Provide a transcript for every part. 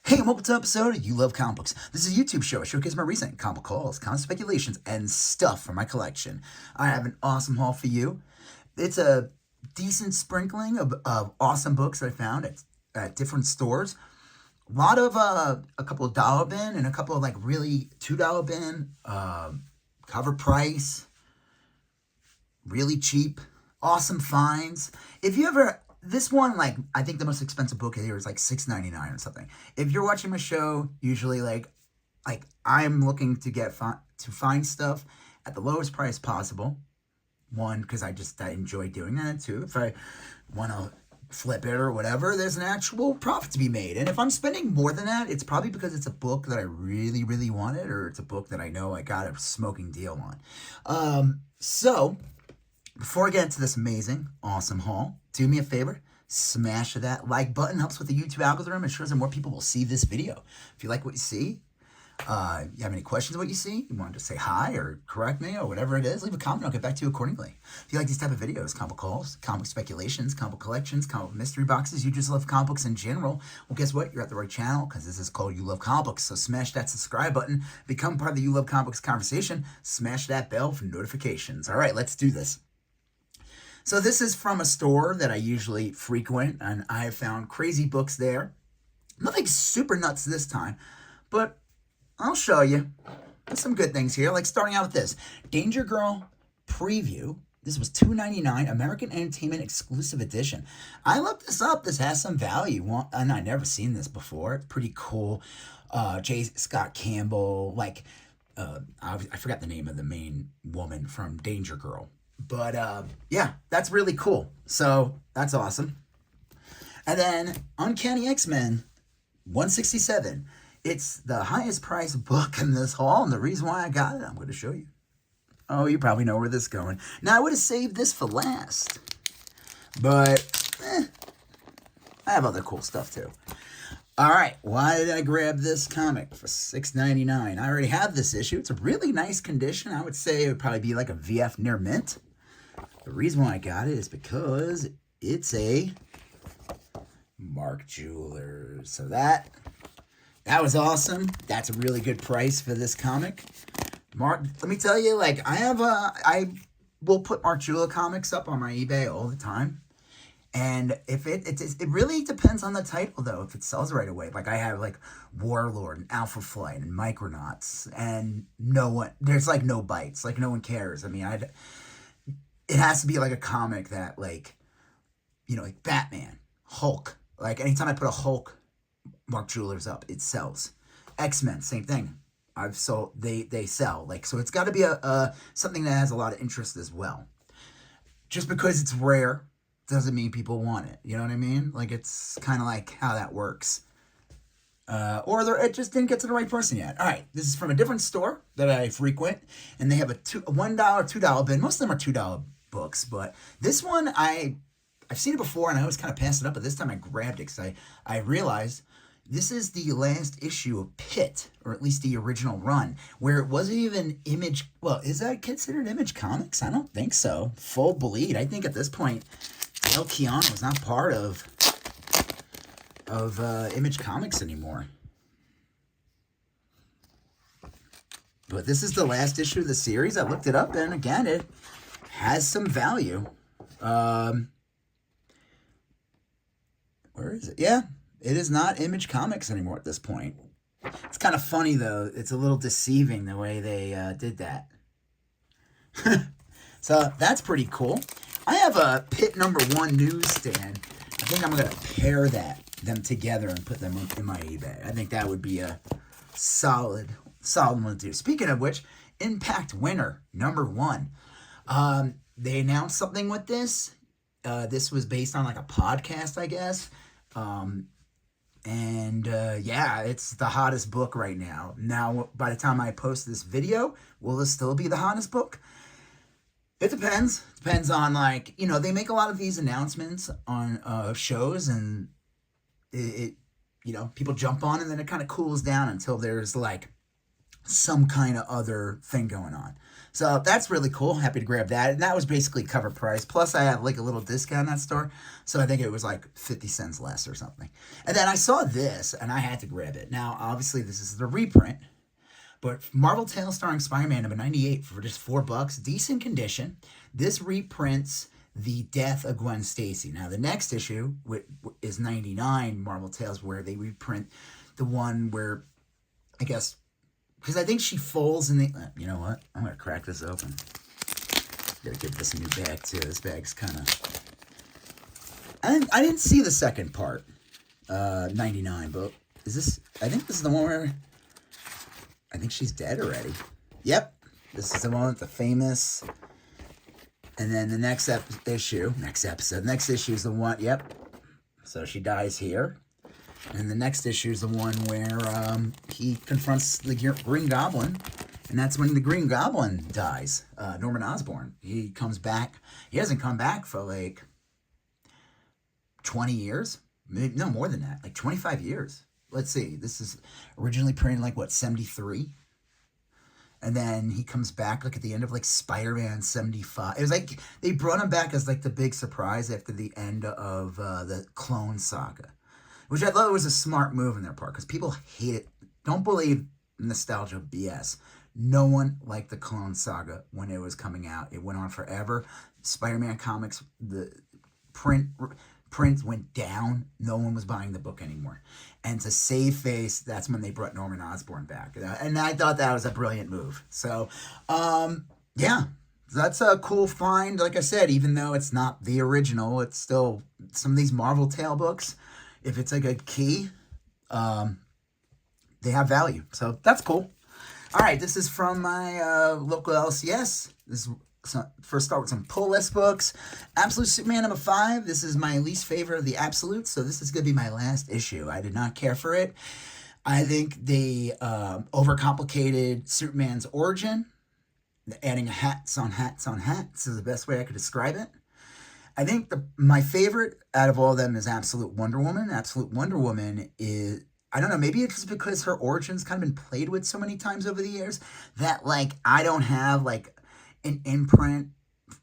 Hey, and welcome to an episode of You Love Comic Books. This is a YouTube show. I showcase my recent comic hauls, comic speculations, and stuff from my collection. I have an awesome haul for you. It's a decent sprinkling of awesome books that I found at different stores. A lot of a couple of dollar bin and a couple of like really $2 bin, cover price, really cheap, awesome finds. If you ever this one, like, I think the most expensive book here is like $6.99 or something. If you're watching my show, usually like I'm looking to to find stuff at the lowest price possible. One, because I enjoy doing that. Two, if I want to flip it or whatever, there's an actual profit to be made. And if I'm spending more than that, it's probably because it's a book that I really, really wanted, or it's a book that I know I got a smoking deal on. So before I get into this amazing, awesome haul, do me a favor, smash that like button. Helps with the YouTube algorithm. Ensures that more people will see this video. If you like what you see, you have any questions about what you see, you want to say hi or correct me or whatever it is, leave a comment. I'll get back to you accordingly. If you like these type of videos, comic hauls, comic speculations, comic collections, comic mystery boxes, you just love comic books in general, well, guess what? You're at the right channel, because this is called You Love Comic Books. So smash that subscribe button, become part of the You Love Comic Books conversation, smash that bell for notifications. All right, let's do this. So this is from a store that I usually frequent, and I have found crazy books there. Nothing super nuts this time, but I'll show you. There's some good things here, like starting out with this. Danger Girl Preview. This was $2.99, American Entertainment Exclusive Edition. I looked this up. This has some value, and I've never seen this before. It's pretty cool. J. Scott Campbell, I forgot the name of the main woman from Danger Girl. But, yeah, that's really cool. So, that's awesome. And then, Uncanny X-Men 167. It's the highest priced book in this haul, and the reason why I got it, I'm going to show you. Oh, you probably know where this is going. Now, I would have saved this for last. But, I have other cool stuff, too. All right, why did I grab this comic for $6.99? I already have this issue. It's a really nice condition. I would say it would probably be like a VF near mint. The reason why I got it is because it's a Mark Jewelers. So that was awesome. That's a really good price for this comic. Mark, let me tell you, like, I will put Mark Jeweler comics up on my eBay all the time. And if it really depends on the title, though, if it sells right away. Like, I have, like, Warlord and Alpha Flight and Micronauts, and there's, like, no bites. Like, no one cares. I mean, it has to be, like, a comic that, like, you know, like Batman, Hulk. Like, anytime I put a Hulk Mark Jewelers up, it sells. X-Men, same thing. They sell. Like, so it's got to be something that has a lot of interest as well. Just because it's rare doesn't mean people want it. You know what I mean? Like, it's kind of like how that works. It just didn't get to the right person yet. All right, this is from a different store that I frequent, and they have a $1, $2 bin. Most of them are $2 books, but this one I've seen it before, and I always kind of passed it up, but this time I grabbed it because I realized this is the last issue of Pitt, or at least the original run, where it wasn't even Image. Well, is that considered Image Comics? I don't think so. Full bleed. I think at this point, El Keanu was not part of Image Comics anymore. But this is the last issue of the series. I looked it up, and again, it has some value. Where is it? Yeah, it is not Image Comics anymore at this point. It's kind of funny, though. It's a little deceiving the way they did that. So that's pretty cool. I have a Pitt #1 newsstand. I think I'm going to pair them together and put them in my eBay. I think that would be a solid one to do. Speaking of which, Impact Winner #1. They announced something with this. This was based on like a podcast, I guess. Yeah, it's the hottest book right now. Now, by the time I post this video, will this still be the hottest book? It depends. Depends on, like, you know, they make a lot of these announcements on shows, and it you know, people jump on, and then it kind of cools down until there's, like, some kind of other thing going on. So that's really cool. Happy to grab that. And that was basically cover price. Plus, I had like a little discount in that store. So I think it was like 50 cents less or something. And then I saw this and I had to grab it. Now, obviously, this is the reprint. But Marvel Tales starring Spider-Man number 98 for just $4. Decent condition. This reprints the death of Gwen Stacy. Now, the next issue is 99 Marvel Tales, where they reprint the one where, I guess, because I think she falls in the... You know what? I'm going to crack this open. Gotta give this a new bag, too. This bag's kind of... I didn't see the second part, 99, but is this... I think this is the one where... I think she's dead already. Yep. This is the one with the famous... And then the next issue is the one... Yep. So she dies here. And the next issue is the one where he confronts the Green Goblin. And that's when the Green Goblin dies. Norman Osborn. He comes back. He hasn't come back for like 20 years. Maybe, no, more than that. Like 25 years. Let's see. This is originally printed like, what, 73? And then he comes back like at the end of like Spider-Man 75. It was like they brought him back as like the big surprise after the end of the Clone Saga, which I thought was a smart move on their part because people hate it. Don't believe nostalgia BS. No one liked the Clone Saga when it was coming out. It went on forever. Spider-Man comics, the print went down. No one was buying the book anymore. And to save face, that's when they brought Norman Osborn back. And I thought that was a brilliant move. So, yeah, that's a cool find. Like I said, even though it's not the original, it's still some of these Marvel Tale books. If it's like a key, they have value. So that's cool. All right, this is from my local LCS. This is first start with some pull list books. Absolute Superman number 5. This is my least favorite of the Absolutes, so this is going to be my last issue. I did not care for it. I think they overcomplicated Superman's origin, adding hats on hats on hats is the best way I could describe it. I think my favorite out of all of them is Absolute Wonder Woman. Absolute Wonder Woman is... I don't know, maybe it's because her origin's kind of been played with so many times over the years that, like, I don't have, like, an imprint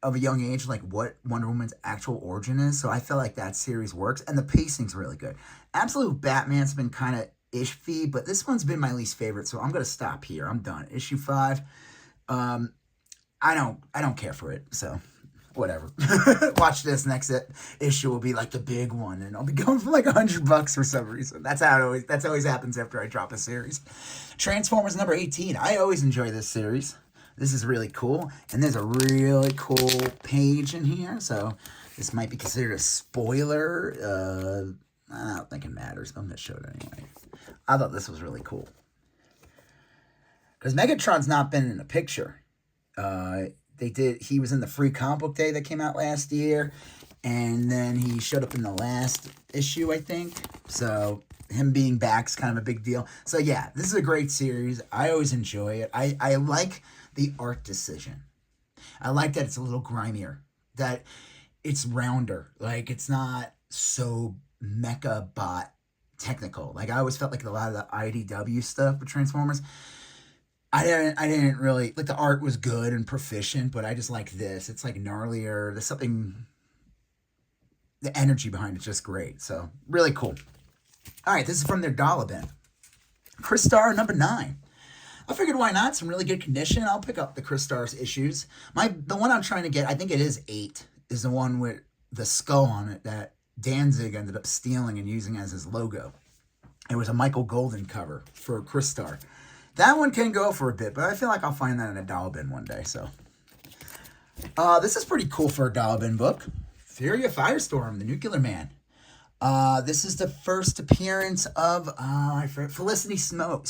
of a young age, like what Wonder Woman's actual origin is. So I feel like that series works, and the pacing's really good. Absolute Batman's been kind of iffy, but this one's been my least favorite, so I'm gonna stop here. I'm done. Issue 5. I don't care for it, so whatever. Watch this. Next issue will be like the big one, and I'll be going for like $100 for some reason. That's always happens after I drop a series. Transformers number 18. I always enjoy this series. This is really cool, and there's a really cool page in here, so this might be considered a spoiler. I don't think it matters, but I'm going to show it anyway. I thought this was really cool. Because Megatron's not been in the picture. He was in the free comic book day that came out last year, and then he showed up in the last issue, I think. So him being back's kind of a big deal. So yeah, this is a great series. I always enjoy it. I like the art decision. I like that it's a little grimier, that it's rounder. Like, it's not so mecha bot technical. Like, I always felt like a lot of the IDW stuff with Transformers, I didn't really, like, the art was good and proficient, but I just like this. It's like gnarlier. There's something, the energy behind it's just great. So, really cool. All right, this is from their dollar bin. Chris Starr number 9. I figured why not? Some really good condition. I'll pick up the Chris Starr's issues. The one I'm trying to get, I think it is 8, is the one with the skull on it that Danzig ended up stealing and using as his logo. It was a Michael Golden cover for Chris Starr. That one can go for a bit, but I feel like I'll find that in a dollar bin one day. So, this is pretty cool for a dollar bin book. Fury of Firestorm, the Nuclear Man. This is the first appearance of Felicity Smoke.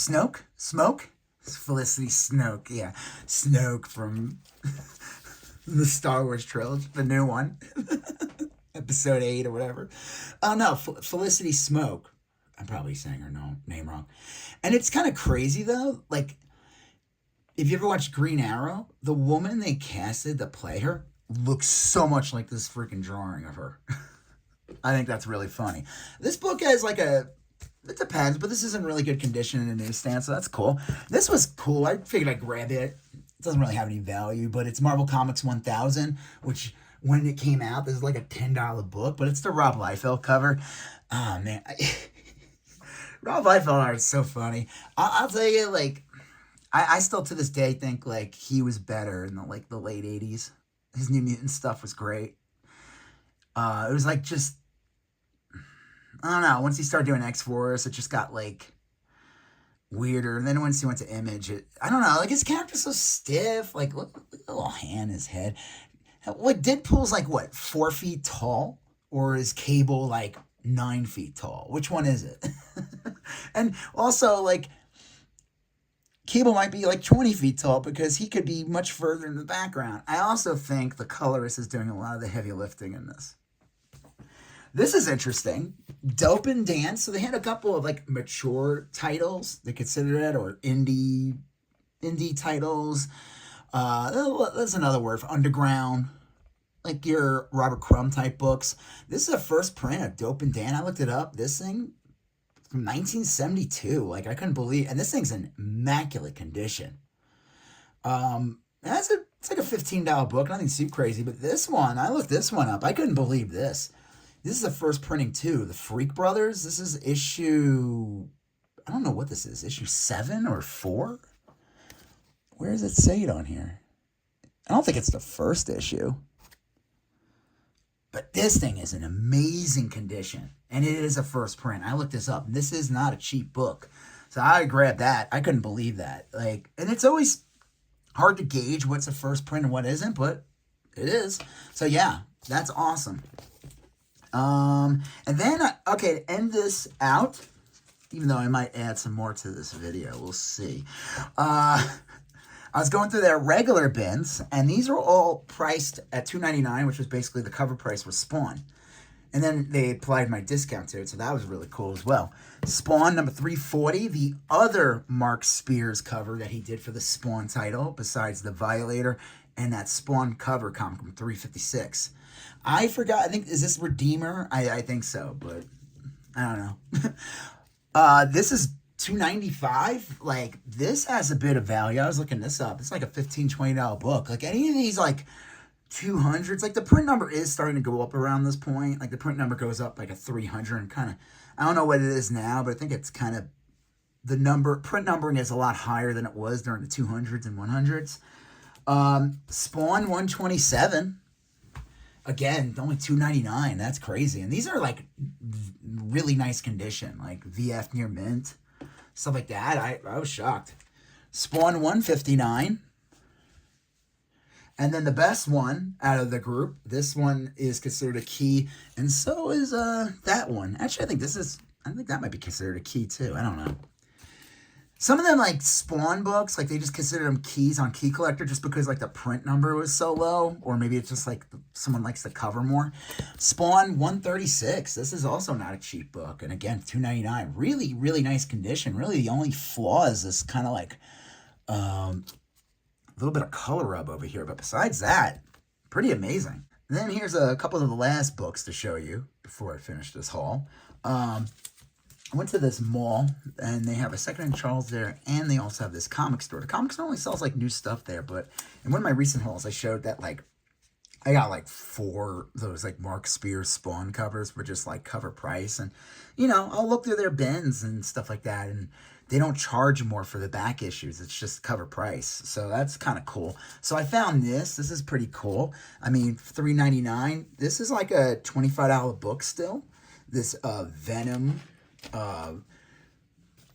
Felicity Snoke, yeah. Snoke from the Star Wars trilogy, the new one. Episode 8 or whatever. Oh, no, Felicity Smoke. I'm probably saying her name wrong. And it's kind of crazy, though. Like, if you ever watched Green Arrow, the woman they casted to play her looks so much like this freaking drawing of her. I think that's really funny. This book has like a it depends, but this is in really good condition in a newsstand, so that's cool. This was cool. I figured I'd grab it. It doesn't really have any value, but it's Marvel Comics 1000, which when it came out, this is like a $10 book, but it's the Rob Liefeld cover. Oh, man. Rob Liefeld art is so funny. I'll tell you, like, I still to this day think, like, he was better in the late 80s. His New Mutant stuff was great. It was like just, I don't know, once he started doing X-Force, it just got, like, weirder. And then once he went to Image, I don't know, like, his character's so stiff. Like, look at the little hand in his head. Like, Deadpool's, like, what, 4 feet tall? Or is Cable, like, 9 feet tall? Which one is it? And also, like, Cable might be, like, 20 feet tall because he could be much further in the background. I also think the colorist is doing a lot of the heavy lifting in this. This is interesting. Dope and Dance. So they had a couple of, like, mature titles, they consider it, or indie titles. That's another word for underground, like your Robert Crumb type books. This is the first print of Dope and Dan. I looked it up. This thing from 1972. Like, I couldn't believe, and this thing's in immaculate condition. It's like a $15 book. Nothing too crazy, but this one, I looked this one up. I couldn't believe this. This is the first printing too. The Freak Brothers. This is issue, I don't know what this is. Issue 7 or 4. Where does it say it on here? I don't think it's the first issue. But this thing is in amazing condition. And it is a first print. I looked this up. This is not a cheap book. So I grabbed that. I couldn't believe that. Like, and it's always hard to gauge what's a first print and what isn't, but it is. So yeah, that's awesome. And then, okay, to end this out, even though I might add some more to this video, we'll see. I was going through their regular bins, and these are all priced at $2.99, which was basically the cover price for Spawn. And then they applied my discount to it, so that was really cool as well. Spawn number 340, the other Mark Spears cover that he did for the Spawn title, besides the Violator and that Spawn cover comic from 356. I forgot, I think, is this Redeemer? I think so, but I don't know. This is $2.95. Like, this has a bit of value. I was looking this up. It's like a $15, $20 book. Like, any of these, like, 200s, like, the print number is starting to go up around this point. Like, the print number goes up like a 300 and kind of, I don't know what it is now, but I think it's kind of, print numbering is a lot higher than it was during the 200s and 100s. Spawn 127. Again, only $2.99. That's crazy. And these are, like, really nice condition, like VF near mint, stuff like that. I was shocked. Spawn 159. And then the best one out of the group, this one is considered a key, and so is that one. Actually, I think that might be considered a key too. I don't know. Some of them, like, Spawn books, like, they just consider them keys on Key Collector just because, like, the print number was so low, or maybe it's just, like, someone likes the cover more. Spawn 136. This is also not a cheap book, and again, $2.99. Really, really nice condition. Really, the only flaw is this kind of, like, a little bit of color rub over here, but besides that, pretty amazing. And then here's a couple of the last books to show you before I finish this haul. I went to this mall, and they have a Second and Charles there, and they also have this comic store. The comic store only sells, like, new stuff there, but in one of my recent hauls, I showed that, like, I got, like, 4 of those, like, Mark Spears Spawn covers for just, like, cover price, and, you know, I'll look through their bins and stuff like that, and they don't charge more for the back issues. It's just cover price, so that's kind of cool. So I found this. This is pretty cool. I mean, $3.99. This is, like, a $25 book still. This Venom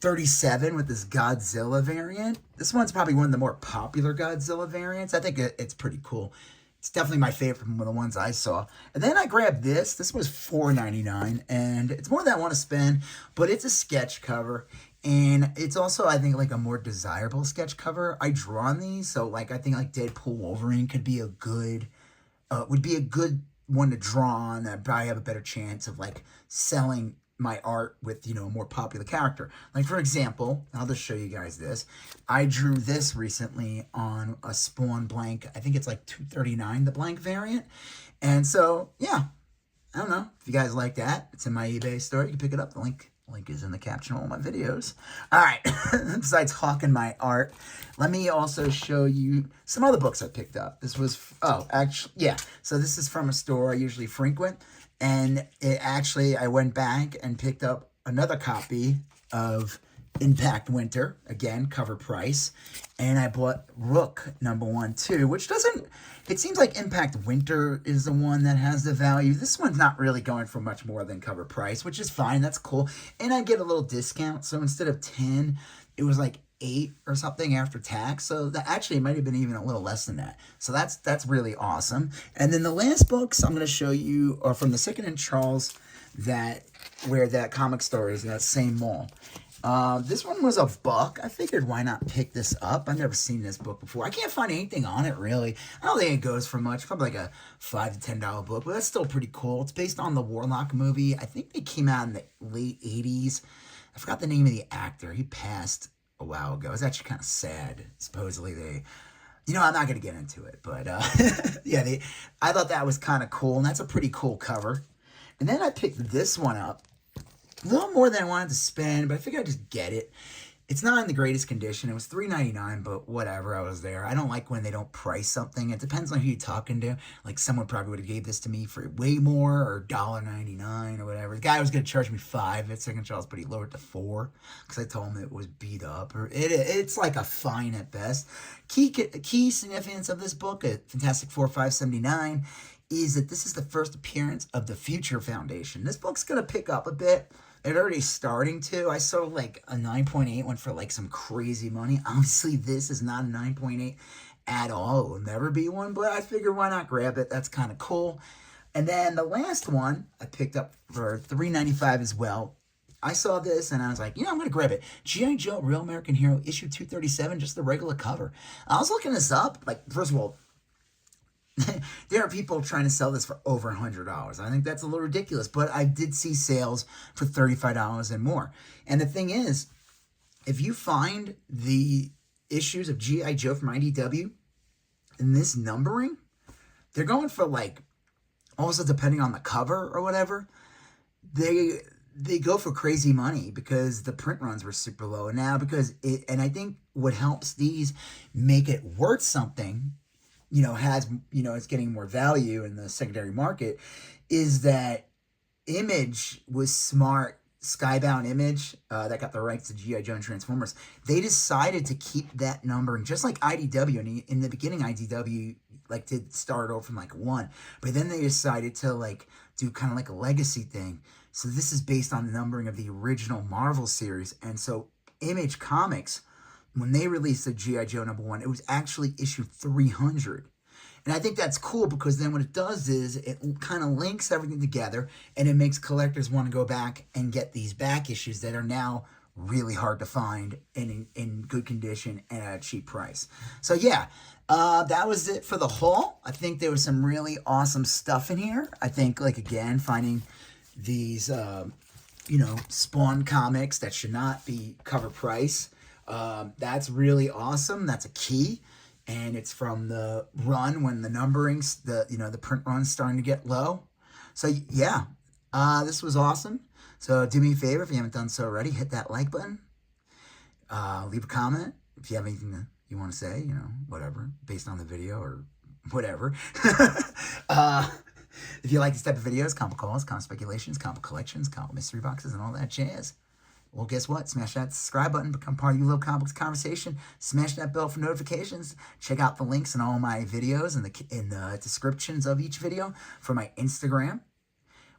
37 with this Godzilla variant. This one's probably one of the more popular Godzilla variants. I think it's pretty cool. It's definitely my favorite from the ones I saw. And then I grabbed this. This was $4.99, and it's more than I want to spend, but it's a sketch cover, and it's also, I think, like, a more desirable sketch cover. I draw on these, so, like, I think, like, Deadpool Wolverine could be a good, would be a good one to draw on. I'd probably have a better chance of, like, selling my art with, you know, a more popular character. Like, for example, I'll just show you guys this. I drew this recently on a Spawn blank. I think it's like $2.39, the blank variant. And so, yeah, I don't know if you guys like that. It's in my eBay store. You can pick it up. The link Link is in the caption of all my videos. All right, besides hawking my art, let me also show you some other books I picked up. This was, oh, actually, yeah. So this is from a store I usually frequent. And I went back and picked up another copy of Impact Winter, again, cover price. And I bought Rook #1 too, which doesn't, it seems like Impact Winter is the one that has the value. This one's not really going for much more than cover price, which is fine. That's cool. And I get a little discount. So instead of 10, it was like 8 or something after tax. So that actually it might have been even a little less than that. So that's really awesome. And then the last books I'm going to show you are from the Second and Charles, where that comic store is, that same mall. This one was $1. I figured why not pick this up. I've never seen this book before. I can't find anything on it really. I don't think it goes for much. Probably like a $5 to $10 book, but that's still pretty cool. It's based on the Warlock movie. I think they came out in the late 80s. I forgot the name of the actor. He passed a while ago. It was actually kind of sad. Supposedly I'm not going to get into it, but yeah, I thought that was kind of cool, and that's a pretty cool cover. And then I picked this one up. A little more than I wanted to spend, but I figured I'd just get it. It's not in the greatest condition. It was $3.99, but whatever, I was there. I don't like when they don't price something. It depends on who you're talking to. Like, someone probably would have gave this to me for way more, or $1.99 or whatever. The guy was going to charge me $5 at Second Charles, but he lowered it to $4 because I told him it was beat up. Or it's like a fine at best. Key significance of this book at Fantastic Four 579 is that this is the first appearance of the Future Foundation. This book's going to pick up a bit. It's already starting to. I saw like a 9.8 went for like some crazy money. Obviously, this is not a 9.8 at all. It will never be one, but I figured why not grab it? That's kind of cool. And then the last one I picked up for $3.95 as well. I saw this and I was like, I'm going to grab it. G.I. Joe Real American Hero issue 237, just the regular cover. I was looking this up. Like, first of all, there are people trying to sell this for over $100. I think that's a little ridiculous, but I did see sales for $35 and more. And the thing is, if you find the issues of G.I. Joe from IDW in this numbering, they're going for like, also depending on the cover or whatever, they go for crazy money because the print runs were super low. And now and I think what helps these make it worth something, it's getting more value in the secondary market, is that Image was smart. Skybound Image, that got the rights to G.I. Joe and Transformers, they decided to keep that numbering, just like IDW. And in the beginning, IDW did start over from 1, but then they decided to do kind of like a legacy thing. So this is based on the numbering of the original Marvel series. And so Image Comics, when they released the G.I. Joe #1, it was actually issue 300. And I think that's cool because then what it does is it kind of links everything together, and it makes collectors want to go back and get these back issues that are now really hard to find and in good condition and at a cheap price. So yeah, that was it for the haul. I think there was some really awesome stuff in here. I think, again, finding these, Spawn comics that should not be cover price, that's really awesome. That's a key. And it's from the run when the numbering's, the print run's starting to get low. So yeah, this was awesome. So do me a favor, if you haven't done so already, hit that like button. Leave a comment if you have anything that you want to say, whatever, based on the video or whatever. If you like these type of videos, comic calls, comic speculations, comic collections, comic mystery boxes, and all that jazz, well, guess what? Smash that subscribe button, become part of your little comic books conversation. Smash that bell for notifications. Check out the links in all my videos in the descriptions of each video for my Instagram,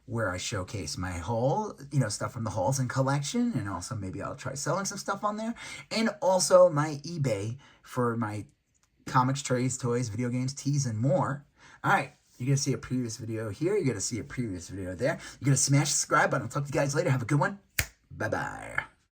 where I showcase my haul, stuff from the hauls and collection, and also maybe I'll try selling some stuff on there, and also my eBay for my comics, trades, toys, video games, teas, and more. All right. You're going to see a previous video here. You're going to see a previous video there. You're going to smash the subscribe button. I'll talk to you guys later. Have a good one. Bye-bye.